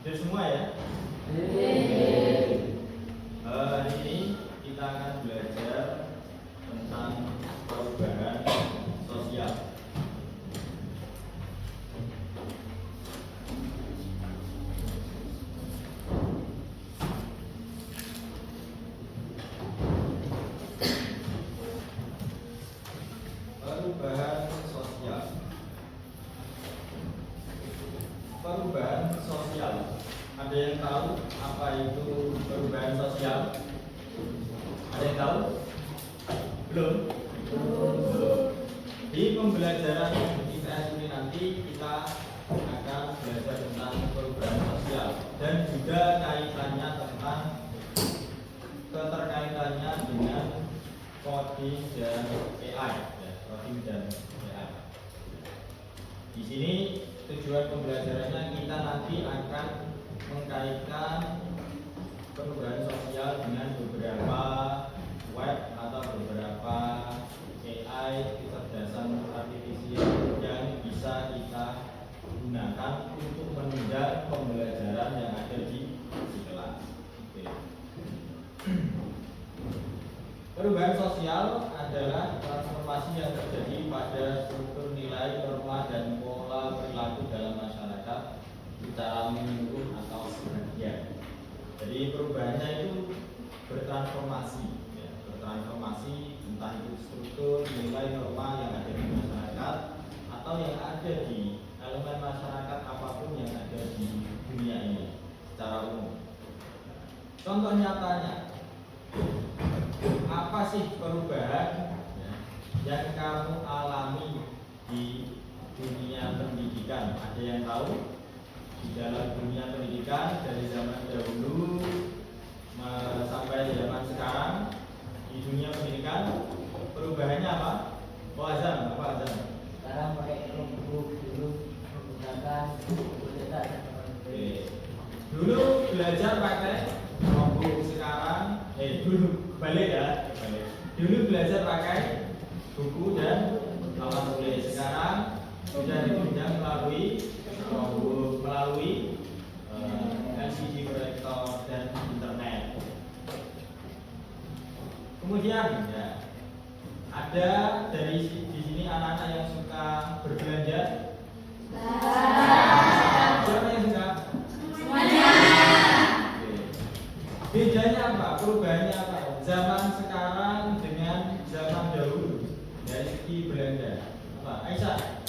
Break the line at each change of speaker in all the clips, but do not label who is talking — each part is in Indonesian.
Hadir semua ya? Hari ini kita akan belajar tentang perubahan sosial. Perubahan sosial. Perubahan sosial. Ada yang tahu apa itu perubahan sosial? Ada yang tahu? Belum? Di pembelajaran IPS ini nanti kita akan belajar tentang perubahan sosial dan juga kaitannya tentang keterkaitannya dengan coding dan AI, ya, coding dan AI. Di sini tujuan pembelajarannya kita nanti akan mengkaitkan perubahan sosial dengan beberapa web atau beberapa AI kecerdasan artifisial yang bisa kita gunakan untuk menunjang pembelajaran yang ada di kelas. Oke. Perubahan sosial adalah transformasi yang terjadi pada struktur nilai, norma, dan pola perilaku dalam masyarakat secara menyeluruh atau sebagian. Jadi perubahannya itu bertransformasi, ya, bertransformasi entah itu struktur, nilai, norma yang ada di masyarakat atau yang ada di elemen masyarakat apapun yang ada di dunia ini secara umum. Contoh nyatanya, apa sih perubahan yang kamu alami di dunia pendidikan? Ada yang tahu? Di dalam dunia pendidikan dari zaman dahulu sampai zaman sekarang di dunia pendidikan perubahannya apa? Oh, azan, apa azan?
Sekarang pakai notebook, dulu menggunakan buku cetak.
Dulu belajar pakai notebook, sekarang dulu balik ya, balik. Dulu belajar pakai buku dan alat tulis, sekarang sudah ditunjang melalui notebook, melalui LCD proyektor dan internet. Kemudian ya, ada dari di sini anak-anak yang suka berbelanja. Siapa yang suka?
Semuanya.
Bedanya apa? Perubahannya apa? Zaman sekarang dengan zaman dahulu dari segi belanja. Apa? Aisyah?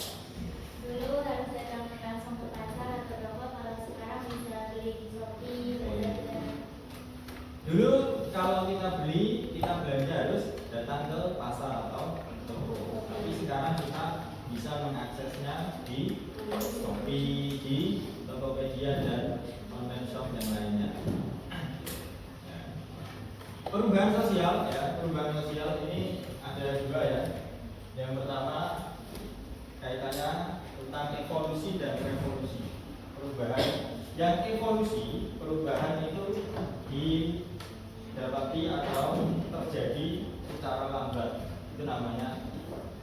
Dulu harus datang langsung ke pasar atau toko, kalau sekarang bisa beli di Shopee.
Dulu kalau kita beli, kita belanja harus datang ke pasar atau toko. Tapi sekarang kita bisa mengaksesnya di Shopee, di Tokopedia dan online shop yang lainnya. Perubahan sosial, ya, perubahan sosial ini ada juga ya. Yang pertama kaitannya tentang evolusi dan revolusi. Perubahan yang evolusi, perubahan itu didapati atau terjadi secara lambat, itu namanya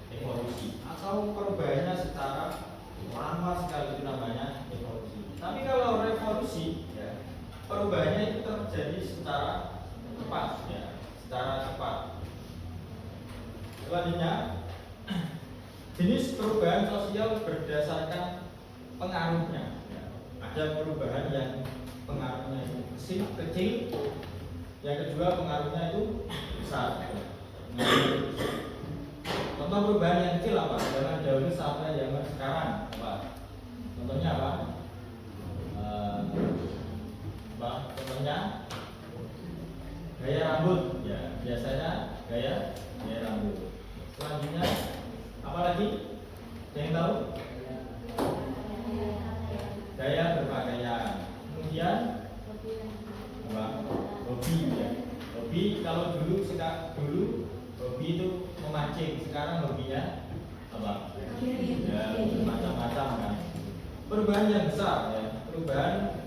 evolusi. Atau perubahannya secara lama sekali, itu namanya evolusi. Tapi kalau revolusi, ya, perubahannya itu terjadi secara cepat, ya, secara cepat. Selanjutnya, jenis perubahan sosial berdasarkan pengaruhnya. Ya. Ada perubahan yang pengaruhnya itu kecil, yang kedua pengaruhnya itu besar. Contoh perubahan yang kecil apa? Zaman dahulu sampai zaman sekarang apa? Contohnya apa? Contohnya gaya rambut, ya, biasanya gaya rambut. Selanjutnya apa lagi? Ada yang tahu? Gaya berpakaian. Kemudian apa? Hobi, ya. Hobi kalau dulu hobi itu memancing, sekarang hobinya apa? Ya, macam-macam kan. Perubahan yang besar, ya, perubahan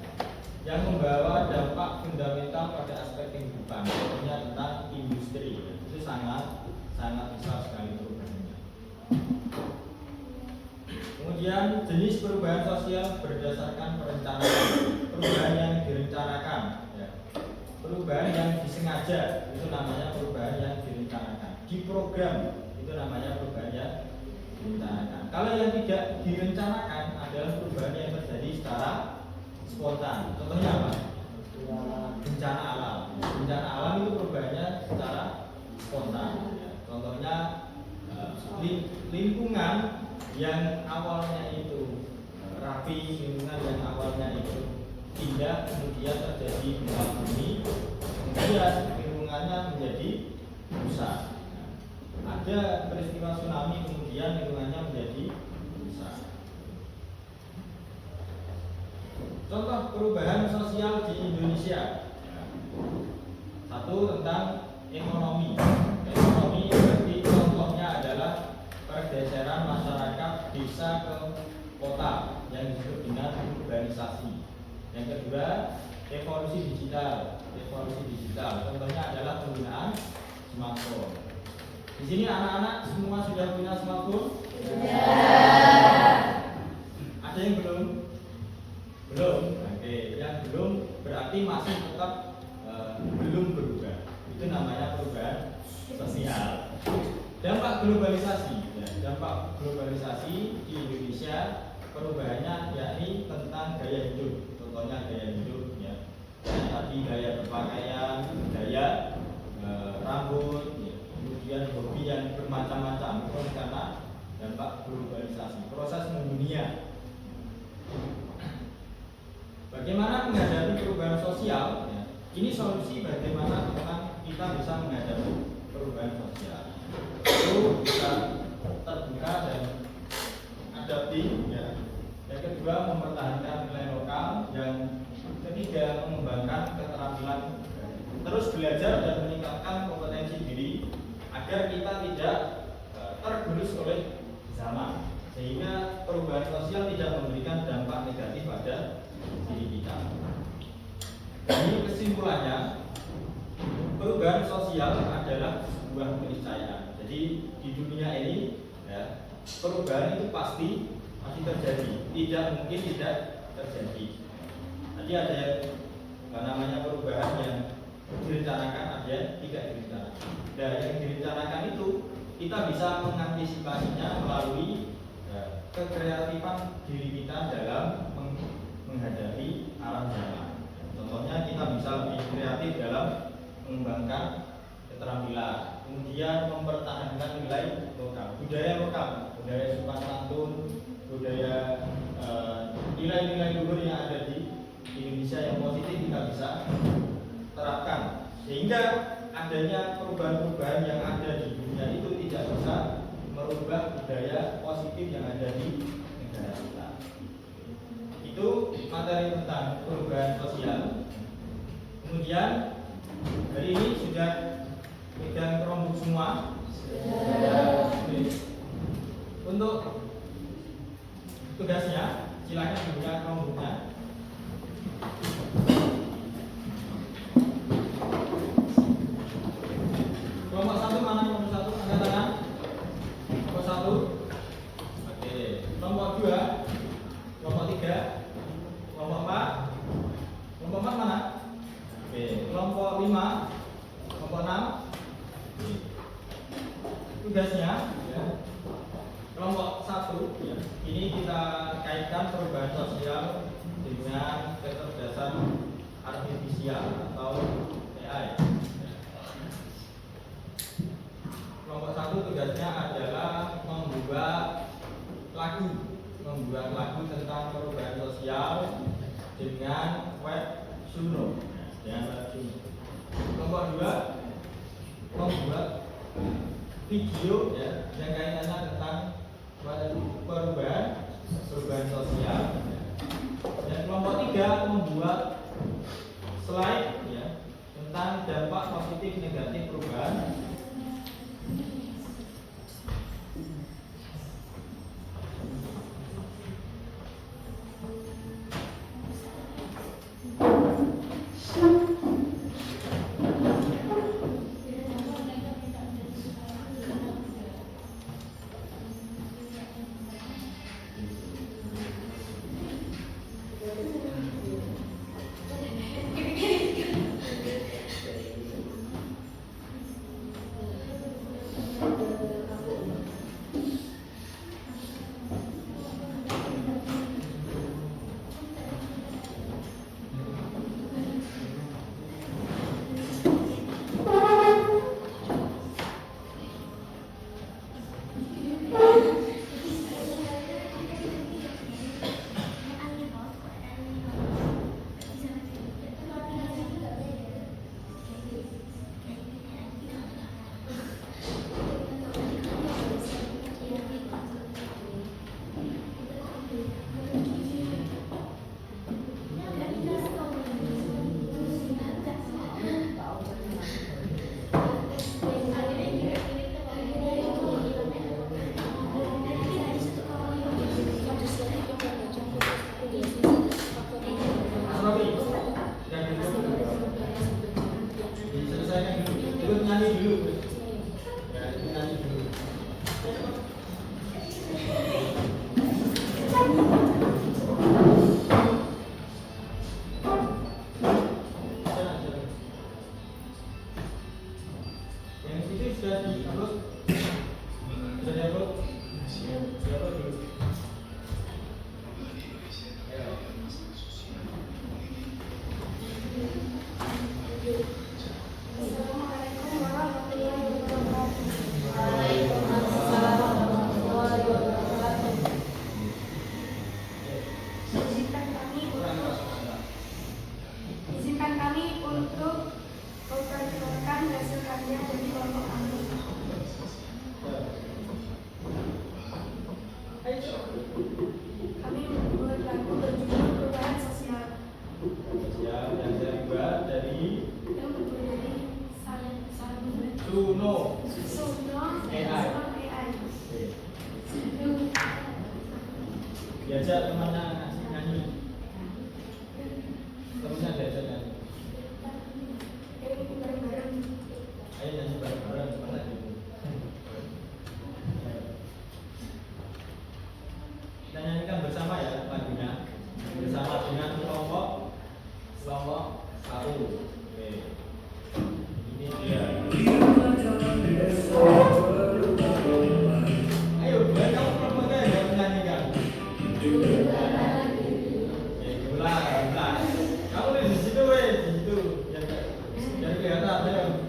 yang membawa dampak fundamental pada aspek kehidupan, contohnya tentang industri, itu sangat besar sekali perubahannya. Kemudian jenis perubahan sosial berdasarkan perencanaan. perubahan yang direncanakan, ya. Perubahan yang disengaja itu namanya perubahan yang direncanakan. Diprogram itu namanya perubahan yang direncanakan. Kalau yang tidak direncanakan adalah perubahan yang terjadi secara spontan. Contohnya apa? Bencana alam. Bencana alam itu perubahannya secara spontan. Contohnya lingkungan yang awalnya itu rapi, lingkungan yang awalnya itu indah, kemudian terjadi gempa bumi, kemudian lingkungannya menjadi rusak. Ada peristiwa tsunami, kemudian lingkungannya menjadi rusak. Contoh perubahan sosial di Indonesia. Satu tentang ekonomi. Ekonomi berarti contohnya adalah pergeseran masyarakat desa ke kota yang disebut dengan urbanisasi. Yang kedua, evolusi digital. Evolusi digital contohnya adalah penggunaan smartphone. Di sini anak-anak semua sudah punya smartphone? Sudah. Ada yang belum? Belum. Oke, yang belum berarti masih tetap belum berubah. Itu namanya perubahan sosial. Dampak globalisasi. Ya, dampak globalisasi di Indonesia perubahannya yakni tentang gaya hidup. Contohnya gaya hidup, ya. Tadi gaya berpakaian, gaya rambut, ya. Kemudian hobi yang bermacam-macam karena dampak globalisasi, proses mendunia. Bagaimana menghadapi perubahan sosial? Ya. Ini solusi bagaimana kita bisa menghadapi perubahan sosial. Itu bisa terbuka dan adaptif, ya. Yang kedua, mempertahankan nilai lokal. Yang ketiga, mengembangkan keterampilan, terus belajar dan meningkatkan kompetensi diri agar kita tidak tergerus oleh zaman, sehingga perubahan sosial tidak memberikan dampak negatif pada diri kita. Jadi kesimpulannya, perubahan sosial adalah sebuah keniscayaan. Jadi di dunia ini, ya, perubahan itu pasti terjadi, tidak mungkin tidak terjadi. Tadi ada yang namanya perubahan yang direncanakan, ada yang tidak direncanakan. Dan yang direncanakan itu kita bisa mengantisipasinya melalui kekreatifan diri kita dalam menghadapi arah zaman. Contohnya kita bisa lebih kreatif dalam mengembangkan keterampilan, kemudian mempertahankan nilai lokal, budaya sopan santun, budaya nilai-nilai luhur yang ada di Indonesia yang positif kita bisa terapkan, sehingga adanya perubahan-perubahan yang ada di dunia itu tidak bisa merubah budaya positif yang ada di negara kita. Itu materi tentang perubahan sosial. Kemudian hari ini sudah pegang Chromebook semua. Untuk tugasnya, silakan dibuka Chromebooknya. Kelompok 1 mana? Kelompok 1 angkat tangan. Kelompok 1. Oke. Kelompok 2. Kelompok 3. Kelompok 4. Kelompok 4 mana? Oke. Kelompok 5. Kelompok 6. Oke. Tugasnya, ya. Kelompok 1, ya. Ini kita kaitkan perubahan sosial dengan kecerdasan artifisial atau AI. Kelompok 1 tugasnya adalah membuat lagu tentang perubahan sosial dengan web Suno. Kelompok 2 membuat video, ya, yang kaitannya tentang perubahan sosial. Dan kelompok 3 membuat slide, ya, tentang dampak positif negatif perubahan. dengan kelompok satu. Oke. Ini dia. Ayo, buat kamu kelompoknya yang menyanyikan. Bulan. Kamu di situ, weh, di situ. Jadi kelihatan, ayo.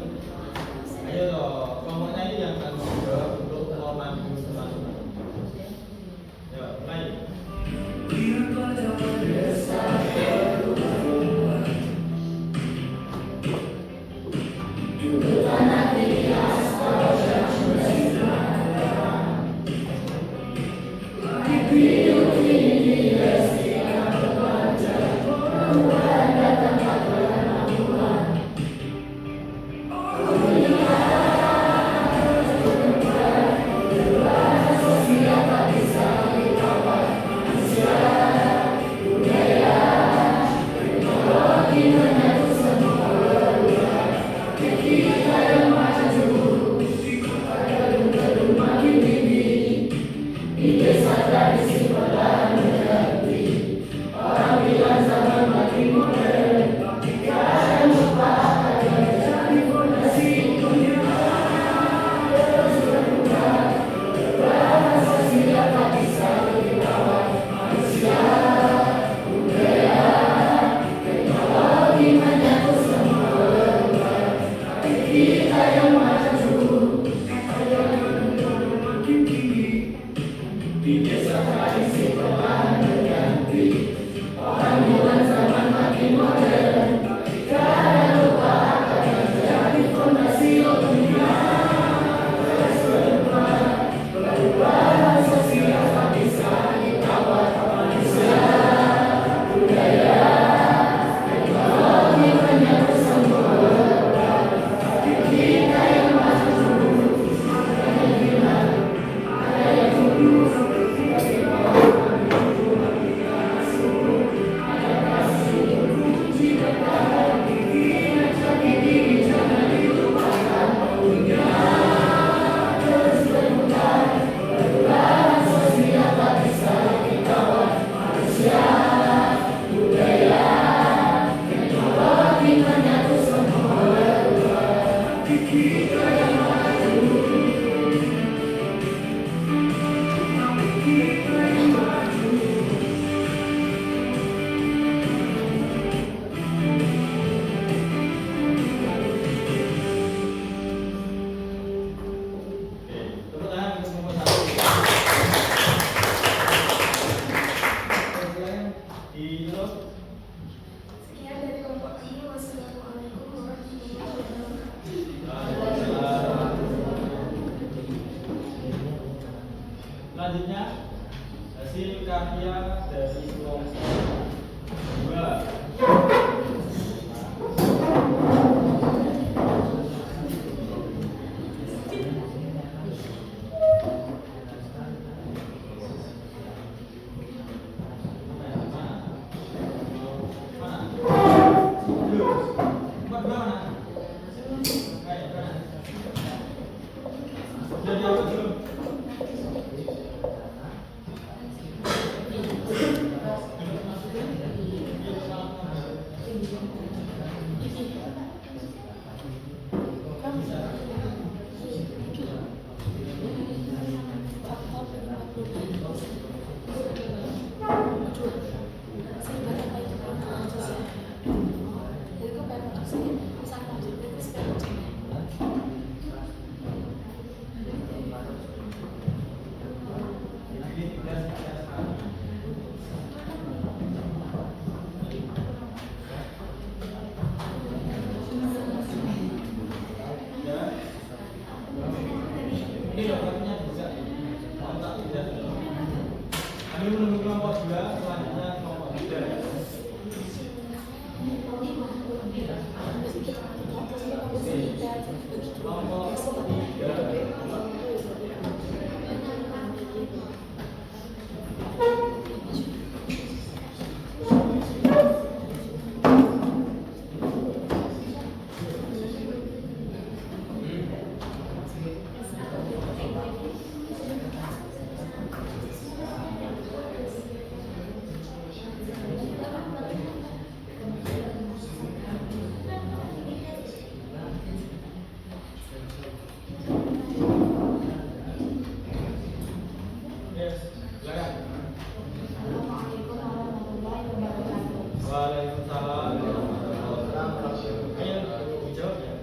Ayo toh, kelompoknya ini yang akan menjawab untuk norma masing-masing. Ayo, mulai.
Sekian dari kelompok ini. Wassalamualaikum warahmatullahi wabarakatuh.
Selanjutnya hasil karya dari kelompok 2. Jadi apa dulu? Ini dapatnya bisa kontak tidak. Kami menunggu kelompok 2, selanjutnya kelompok 3. Kelompok
3.
Waalaikumsalam warahmatullahi wabarakatuh. Ayo, dijawab ya.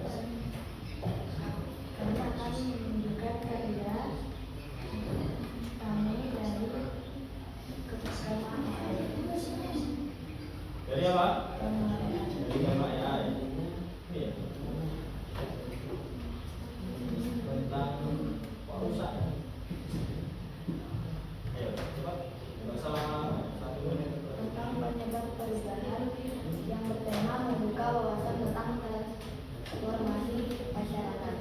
Kami akan menunjukkan kerja kami dari kebersamaan.
Dari apa? Dari Bapak ya. Iya. Tentang kok rusak. Ayo, cepat. Nggak salah 1 menit.
Tentang penyebab perubahan yang bertema membuka wawasan tentang transformasi masyarakat.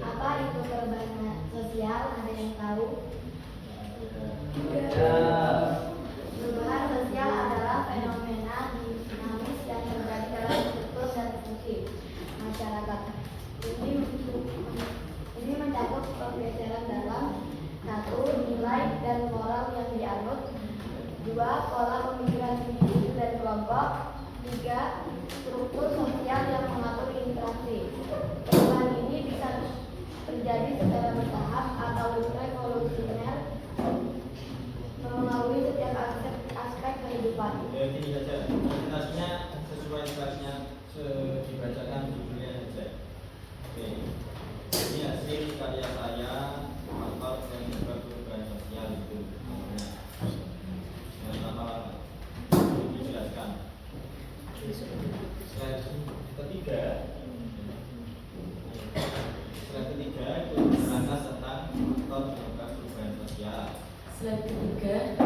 Apa itu perubahan sosial? Ada yang tahu? Perubahan sosial adalah fenomena dinamis yang terjadi dalam struktur dan fungsi masyarakat. Ini mencakup pergeseran dalam 1. Nilai dan moral yang dianut, 2. Pola pemikiran individu dan kelompok, 3. Struktur sosial yang mengatur interaksi. Perubahan ini bisa terjadi secara bertahap atau revolusioner melalui setiap aspek kehidupan.
Ya, ini saja. Presentasinya sesuai tugasnya dibacakan judulnya saja. Oke. Ini hasil karya saya, faktor penyebab perubahan sosial itu namanya. Yang lama-lama dijelaskan. Slide ketiga. Slide ketiga itu menerangkan tentang faktor penyebab perubahan sosial.
Slide ketiga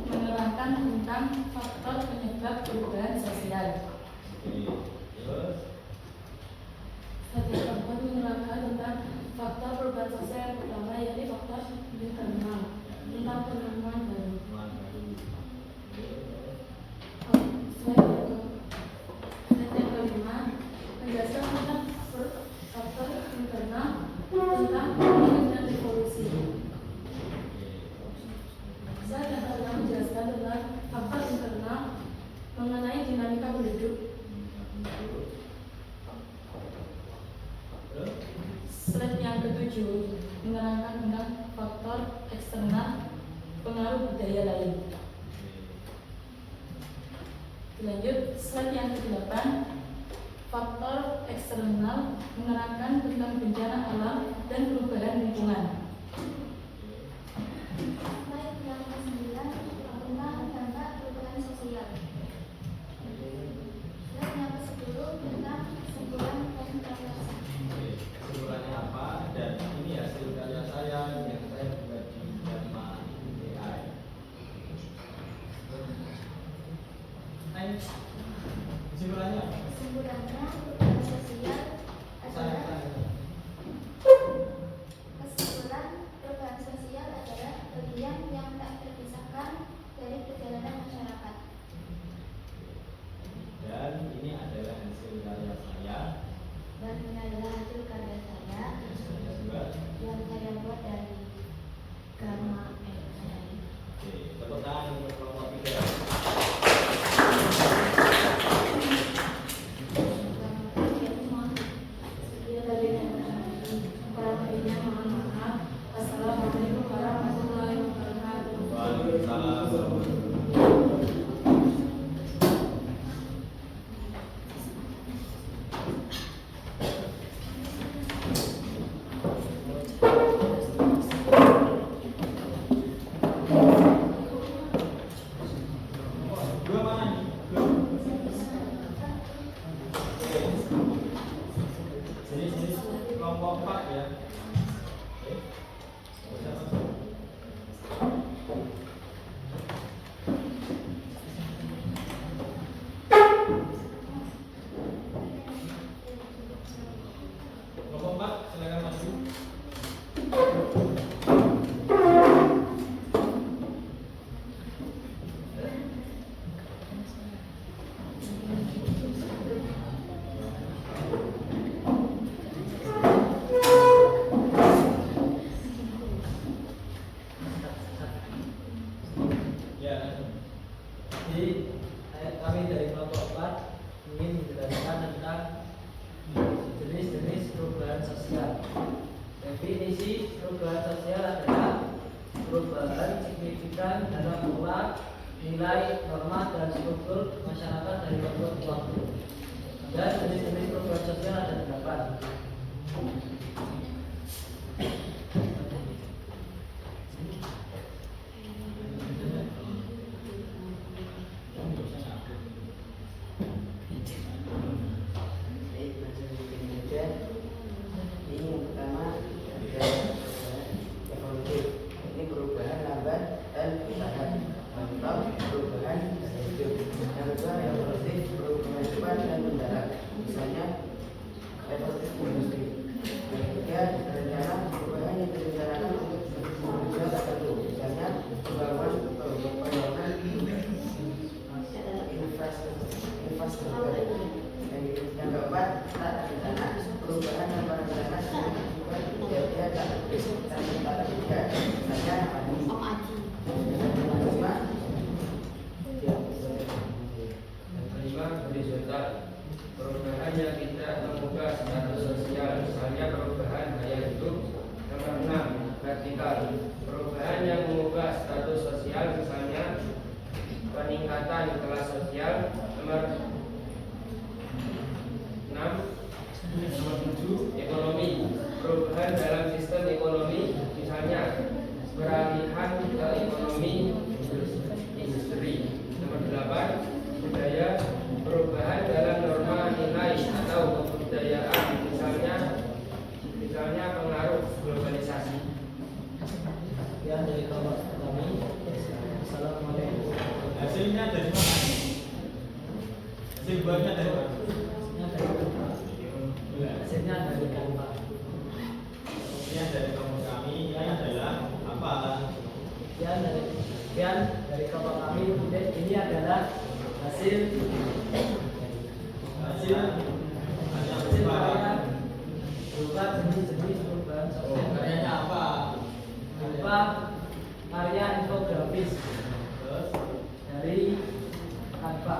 menerangkan tentang faktor penyebab perubahan sosial.
Oke, terus
Slide yang keempat menerangkan tentang faktor perubahan sosial yang pertama yaitu faktor internal tentang penemuan baru.
teman baru.
Slide yang kelima menjelaskan tentang faktor internal tentang perubahan dan revolusi. Slide yang kelima menjelaskan tentang faktor internal mengenai dinamika penduduk. Slide yang ketujuh menerangkan tentang faktor eksternal pengaruh budaya lain. Lanjut, slide yang ke-8 faktor eksternal menerangkan tentang bencana alam dan perubahan lingkungan.
Slide yang ke-9 tentang dampak perubahan sosial. Slide yang ke-10 tentang kesimpulan konsentrasi.
Kesimpulannya apa? Dan ini hasil karya saya yang saya buat di Dharma AI. Kesimpulannya apa?
Kesimpulannya perubahan sosial adalah bagian yang tak terpisahkan dari perjalanan masyarakat.
Dan ini adalah hasil karya saya.
Dan ini adalah hasil karya saya
Saya juga.
yang saya buat dari Dharma AI.
Oke, tepuk tangan untuk kelompok 3.
Assalamualaikum warahmatullahi wabarakatuh.
Waalaikumsalam warahmatullahi wabarakatuh. Dua mana nih? Dua. Jadi kelompok 4 ya. Oke. Bisa masuk. Kelompok 4 silakan maju. Ya, langsung.
Jadi kami dari kelompok 4 ingin menjelaskan tentang jenis-jenis perubahan sosial. Definisi perubahan sosial adalah perubahan signifikan dalam pola, nilai, norma, dan struktur masyarakat dari waktu ke waktu. Dan jenis-jenis perubahan sosial ada 8.
Ini yang pertama evolutif. Ini perubahan lambat dan bertahap. Contoh perubahan gaya hidup. Yang kedua evolutif, perubahan cepat dan mendarat. Misalnya evolutif industri. Yang ketiga rencana, perubahan yang direncanakan untuk tujuan tertentu. Misalnya pembangunan infrastruktur. Yang keempat tata rencana, perubahan tanpa rencana dia tak tata juga. Misalnya
kelima horizontal, perubahan yang tidak mengubah status sosial, misalnya perubahan gaya hidup. Nomor 6 vertikal, perubahan yang mengubah status sosial, misalnya peningkatan kelas sosial. Nomor 7 ekonomi, perubahan dalam sistem ekonomi, misalnya peralihan ke ekonomi industri. Nomor 8 budaya, perubahan dalam norma nilai atau kebudayaan, misalnya pengaruh globalisasi.
Sekian dari kelompok kami. Assalamualaikum.
Hasilnya dari mana? Hasil buahnya dari mana?
Hasilnya dari kelompok.
Hasilnya dari kelompok kami ini adalah apa?
Sekian dari kelompok kami. Ini adalah hasil karya berupa jenis-jenis perubahan sosial.
Karyanya apa?
Berupa karya infografis dari Canva.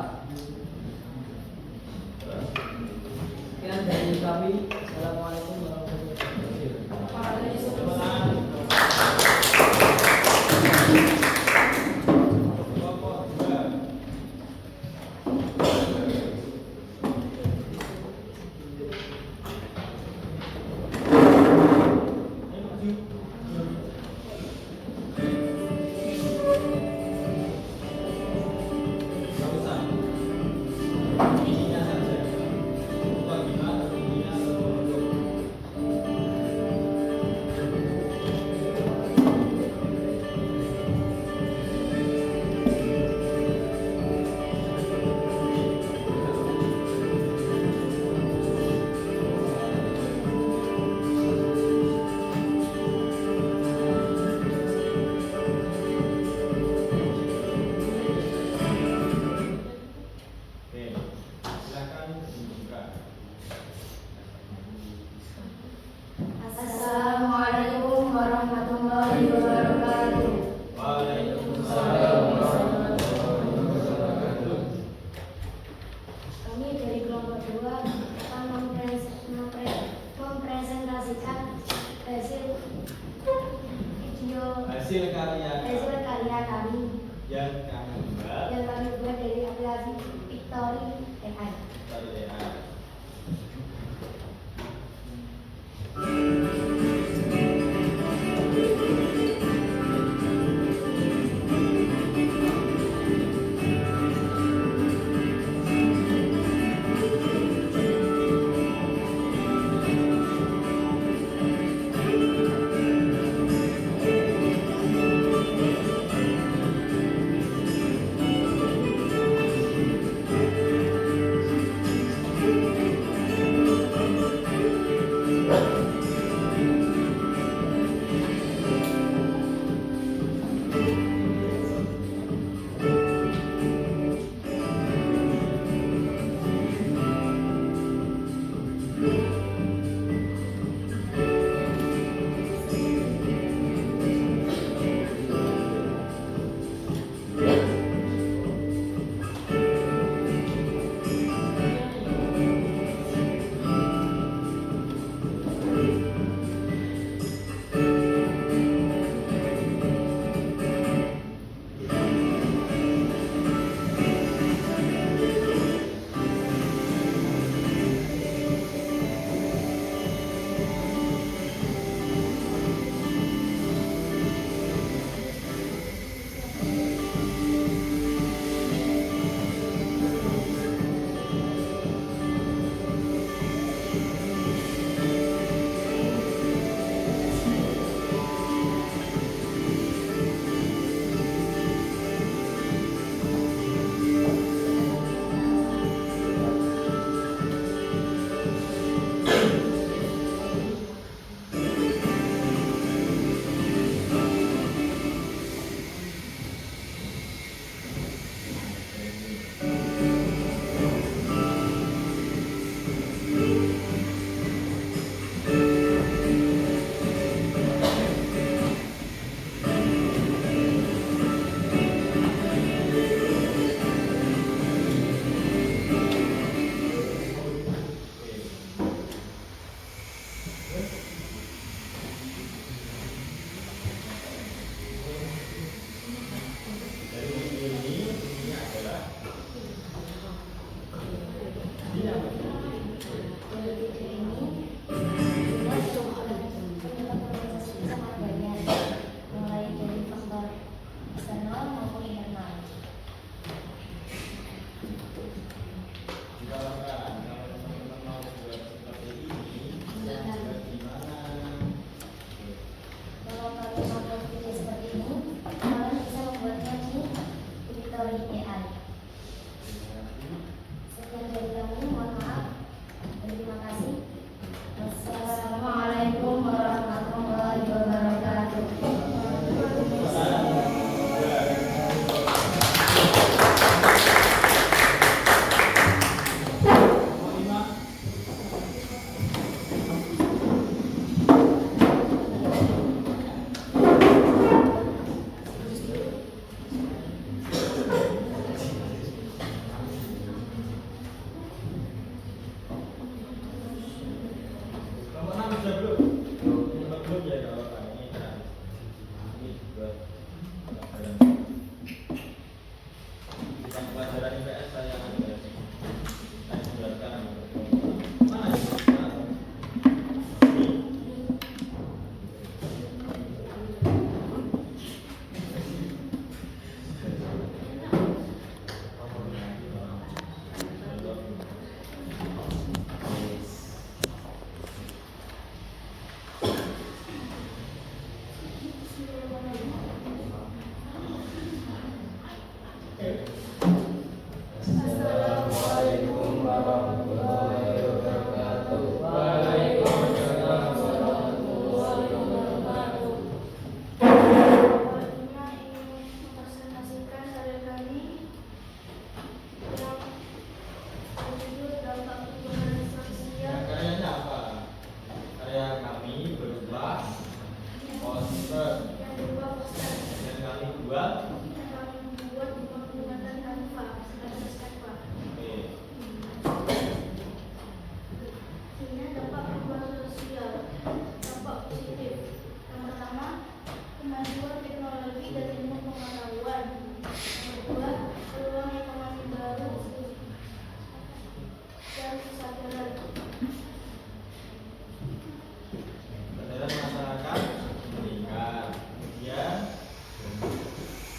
Sekian dari kami. Assalamualaikum warahmatullahi wabarakatuh.
Kelompok 2.
Assalamualaikum warahmatullahi wabarakatuh.
Waalaikumsalam warahmatullahi wabarakatuh.
Kami dari kelompok 2 akan mempresentasikan hasil
Hasil karya
kami
yang kami buat
dari aplikasi Victory AI.
dari AI.
Assalamualaikum warahmatullahi wabarakatuh. Waalaikumsalam warahmatullahi wabarakatuh.
Selanjutnya ingin mempresentasikan karya kami yang berjudul dampak perubahan sosial.
Karyanya apa? Karya kami berupa poster
Yang berupa poster
dan kami buat.
yang kami buat menggunakan Canva, sebatas Canva.
Oke.
Ini dampak perubahan sosial, dampak positif. Yang pertama, kemajuan teknologi dan ilmu pengetahuan. Yang kedua, peluang ekonomi baru dan kesadaran.
Kesadaran masyarakat meningkat. Kemudian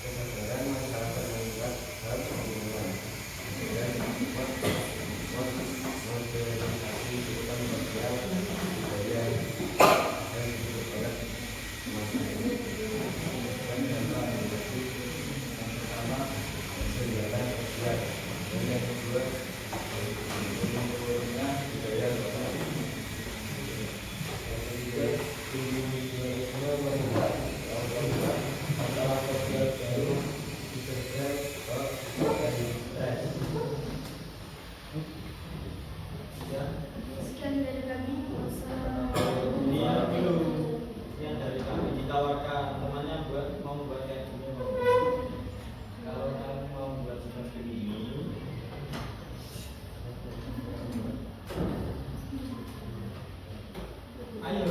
Kesadaran masyarakat meningkat dalam penggunaan. Kemudian modernisasi kehidupan sosial, budaya, dan kehidupan masyarakat. Dan dampak negatif yang pertama kesejahteraan sosial, dan yang kedua menurunnya budaya lokal. Yang ketiga individualisme meningkat. Yang keempat masalah sosial baru disertai dari stres. Ya.
Sekian dari kami.
ini yang dulu yang dari kami ditawarkan temannya mau buat kayak gini. Kalau kamu mau buat seperti ini, ayo.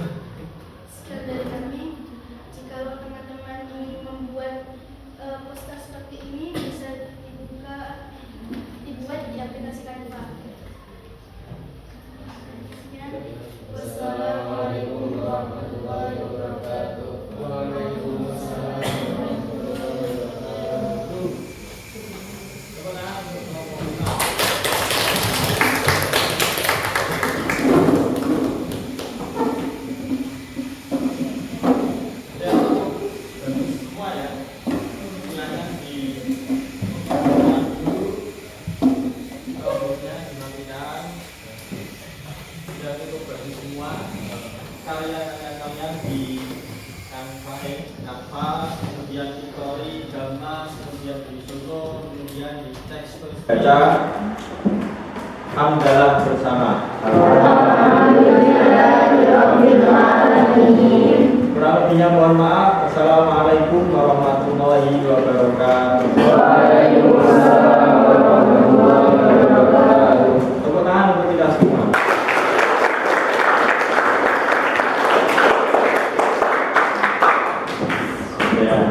Sekian dari kami. Jikalau teman-teman ingin membuat poster seperti ini, bisa dibuat di aplikasi Canva. Sekian.
Wassalamualaikum warahmatullahi wabarakatuh. Waalaikumsalam warahmatullahi wabarakatuh.
Coba tangan untuk ngomong. Ya, bagus semua ya. Silakan di robotnya dimatikan. Sudah cukup bagus semua. Karya-karya kalian di Canva, kemudian Victory, Gamma, kemudian di Solo, kemudian di teks baca hamdalah bersama. Kurang lebihnya mohon maaf. Assalamualaikum warahmatullahi wabarakatuh. Waalaikumsalam warahmatullahi wabarakatuh. Tepuk tangan untuk kita semua. Ya.